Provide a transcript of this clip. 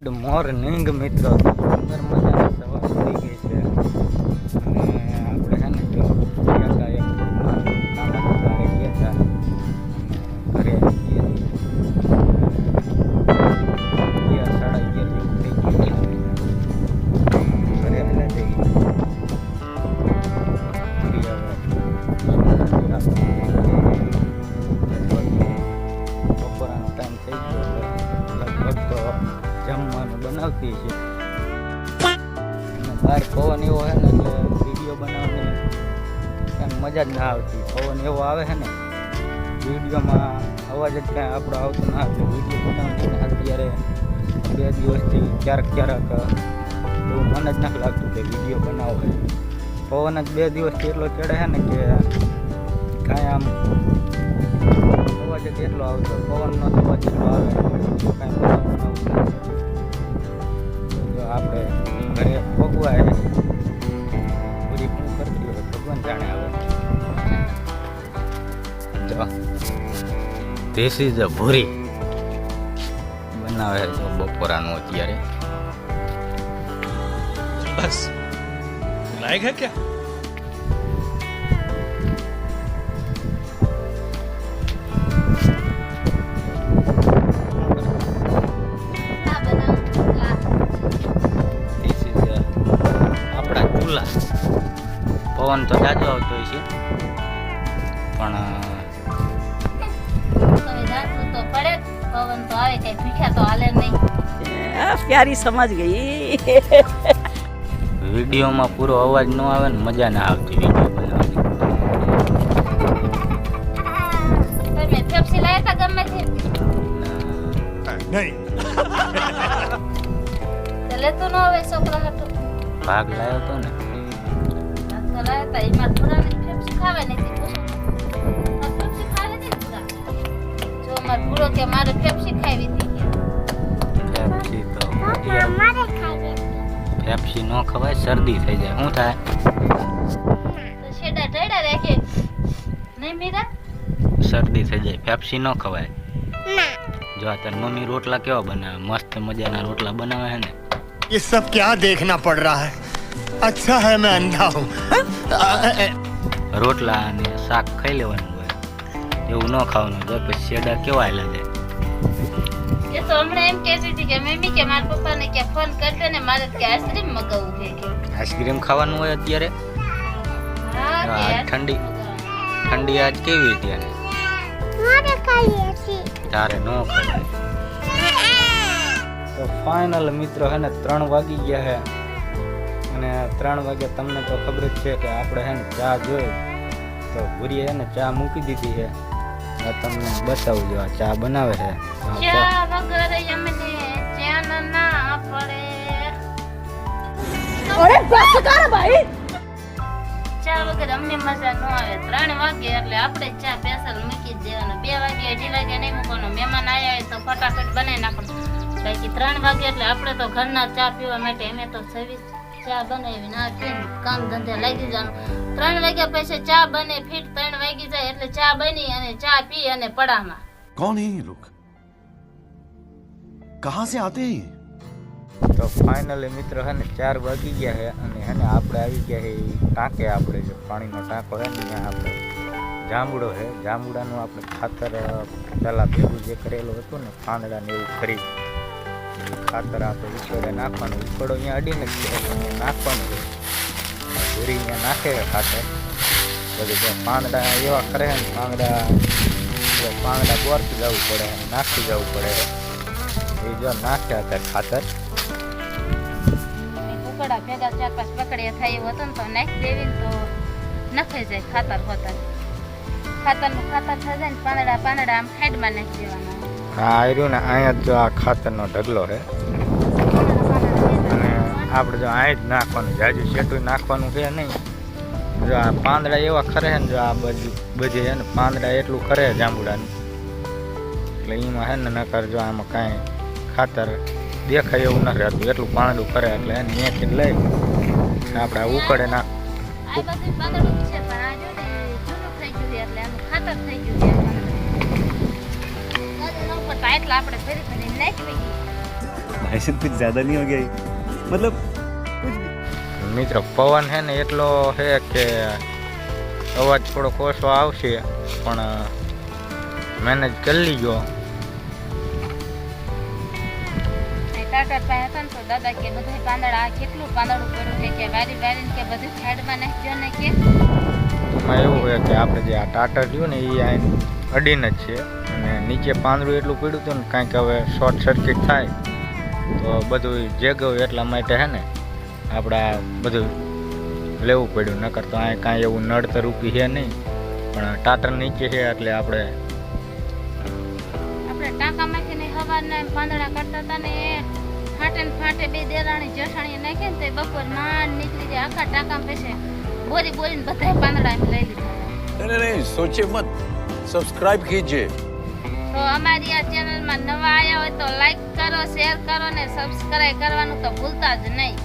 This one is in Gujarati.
ગુડ મોર્નિંગ મિત્રો, સુંદર મજાની સવાર થઈ ગઈ છે અને આપણે છે ને જો ગયા હતા એક કામ હતું તારે ગયા હતા ઘરે આવી ગયા 11:30 જેવું થઈ ગયું છે. ઘરે આવ્યા જઈ બપોરાનો ટાઈમ થઈ ગયો છે. લગભગ તો જમવાનું બનાવતી છે અને બહાર પવન એવો છે ને એટલે વિડીયો બનાવવાની કાંઈ મજા જ ના આવતી. પવન એવો આવે છે ને વિડીયોમાં અવાજ જ કાંઈ આપણો આવતો ના આવે. વિડીયો બનાવવાની અત્યારે 2 દિવસથી ક્યારેક એવું મને જ નથી લાગતું કે વિડીયો બનાવો હોય. પવન જ 2 દિવસથી એટલો ચડે છે ને કે કાંઈ આમ અવાજ જ એટલો આવતો. પવનનો અવાજ એટલો આવે કાંઈ બનાવવું આપણે ઘરે ભોગવાય પૂરી પણ કરતી હોય ભગવાન જાણે આવે. ધીસ ઇઝ અ ભૂરી બનાવે છે બપોરાનું અત્યારે. बस लायक है क्या? પવન તો જાજો આવતો હોય છે પણ पवन तो आवे कहीं पीछा तो हाले नहीं। प्यारी समझ गई। વિડીયોમાં પૂરો અવાજ ન આવે ને મજા ના આવતી વિડીયો બનાવવાની. તમે પેપ્સી લાયા તા ગમે છે नहीं ચલે તો ન આવે છોકરા હતો ભાગ લાવ્યો તો ને તો લાયા તા એમાં પૂરા ને પેપ્સી ખાવે નથી પૂછો પેપ્સી ખાવે નથી પૂરા જો માર પૂરો કે મારે પેપ્સી ખાવી હતી પેપ્સી તો પેપ્સી ન ખવાય, શરદી થઈ જાય. શું થાય? તો શેડા ઢેડા રાખે નહીં મીરા શરદી થઈ જાય. પેપ્સી ન ખવાય. જો આ તાર મમ્મી રોટલા કેવા બનાવે, મસ્ત મજાના રોટલા બનાવે છે ને. ये सब क्या देखना पड़ रहा है? अच्छा है मैं अंधा हूँ. રોટલા અને શાક ખાઈ લેવાનું હોય, એવું ન ખાવાનું. જો પછી શેડા કેવા આવેલા જાય. એ તો હમણાં એમ કહેતી હતી કે મમ્મી કે મારા પપ્પાને કે ફોન કરજે ને મારે કે આઈસ્ક્રીમ મગાવવું છે કે આઈસ્ક્રીમ ખાવાનું હોય અત્યારે. હા કે ઠંડી ઠંડી આજ કેવી હતી અને તારે ન ખવાય. તો ફાઇનલ મિત્રો હે ને 3 વાગી ગયા છે અને 3 વાગે તમને તો ખબર જ છે કે આપણે હે ને ચા જોઈ તો ભૂરીએ હે ને ચા મૂકી દીધી છે. આ તમને બતાવું જો આ ચા બનાવે છે. ચા વગર અમને ચેન ના પડે. अरे बस कर भाई। ચા વગર અમને મજા ન આવે. 3 વાગે એટલે આપણે ચા સ્પેશિયલ મૂકી જ દેવાનો. 2 વાગે 2:30 વાગે નહીં મૂકવાનો. મહેમાન આવ્યા હોય તો ફટાફટ બનાવી નાખવાનું. બાકી 3 વાગે એટલે આપણે તો ઘરના ચા પીવા માટે અમે તો સર્વિસ ચા બનાવી ના પીને કામ ધંધે લાગી જવાનું. 3 વાગ્યા પછી ચા બને ફીટ 3 વાગી જાય એટલે ચા બની અને ચા પી અને પડામાં. कौन है ये लोग? कहाँ से आते हैं ये? તો ફાઇનલી મિત્રો હે ને 4 વાગી ગયા છે અને હે ને આપણે આવી ગયા છે ટાંકે. આપણે જો પાણીનો ટાંકો છે ને ત્યાં આપણે જાંબુડો છે. જાંબુડાનું આપણે ખાતર પહેલાં ભેગું જે કરેલું હતું ને પાંદડા ને એવું ખરી ખાતર આપણે ઉછળે નાખવાનું. ઉછળો અહીંયા અડીને જ છે નાખવાનું છે. ભૂરી અહીંયા નાખે ખાતર પછી પાંદડા એવા કરે ને પાંદડા બોરથી જવું પડે, નાખી જવું પડે. એ જો નાખ્યા હતા ખાતર. ઉકળા ભેગા 4-5 પકડ્યા થાય એવો હતો ને તો નાખી દેવી ને તો નખાઈ જાય ખાતર ખાતરનું ખાતર થઈ જાય ને પાંદડા આમ સાઈડમાં નાખી દેવાના. હા આવ્યું ને અહીંયા જો આ ખાતરનો ઢગલો છે અને આપણે જો અહીં જ નાખવાનું, જાજુ શેઠું નાખવાનું છે નહીં. જો આ પાંદડા એવા ખરે ને જો આ બધી છે ને પાંદડા એટલું ખરે જાંબુડાનું એટલે એમાં છે ને નકર જો આમાં કાંઈ ખાતર દેખાય એવું નથી રહેતું. એટલું પાંદડું ખરે એટલે એને ત્યાંથી લઈ આપણે ઉકળે નાખ. આ બધું પાંદડું છે પણ આ જો ને જૂનું થઈ ગયું એટલે આનું ખાતર થઈ ગયું છે. એટલે આપણે ફરી નાખી भाई साहब कुछ ज्यादा नहीं हो गया ये? मतलब कुछ भी મિત્રો પવન છે ને એટલો છે કે અવાજ થોડોક ઓછો આવશે પણ મેનેજ કરી લીજો. ટાટા પાસે હતા ને તો દાદા કે બધા પાંદડા આ કેટલું પાંદડું પડ્યું છે કે વારી વારીને કે બધું સાઈડમાં નાખજો ને કે એમાં એવું હોય કે આપણે જે આ ટાટર રહ્યું ને એ આ અડીને જ છે અને નીચે પાંદડું એટલું પડ્યું હતું ને કાંઈક હવે શોર્ટ સર્કિટ થાય તો બધું જેગવું એટલા માટે છે ને આપણે આ બધું લેવું પડ્યું. નકર તો આ કાંઈ એવું નડતર રૂપી છે નહીં પણ ટાટર નીચે છે એટલે આપણે ટાંકામાંથી ને હવારના પાંદડા કરતા હતા ને ફાટે ને ફાટે બે દેરાણી જઠાણી નાખે ને તો બપોર માંડ નીકળી જાય આખા ટાંકા પેસે બોરી બોરીને બધા પાંદડા એમ લઈ લીધા. नहीं सोचिए मत सब्सक्राइब कीजिए તો અમારી આ ચેનલમાં નવા આવ્યા હોય તો લાઈક કરો, શેર કરો ને સબસ્ક્રાઇબ કરવાનું તો ભૂલતા જ નહીં.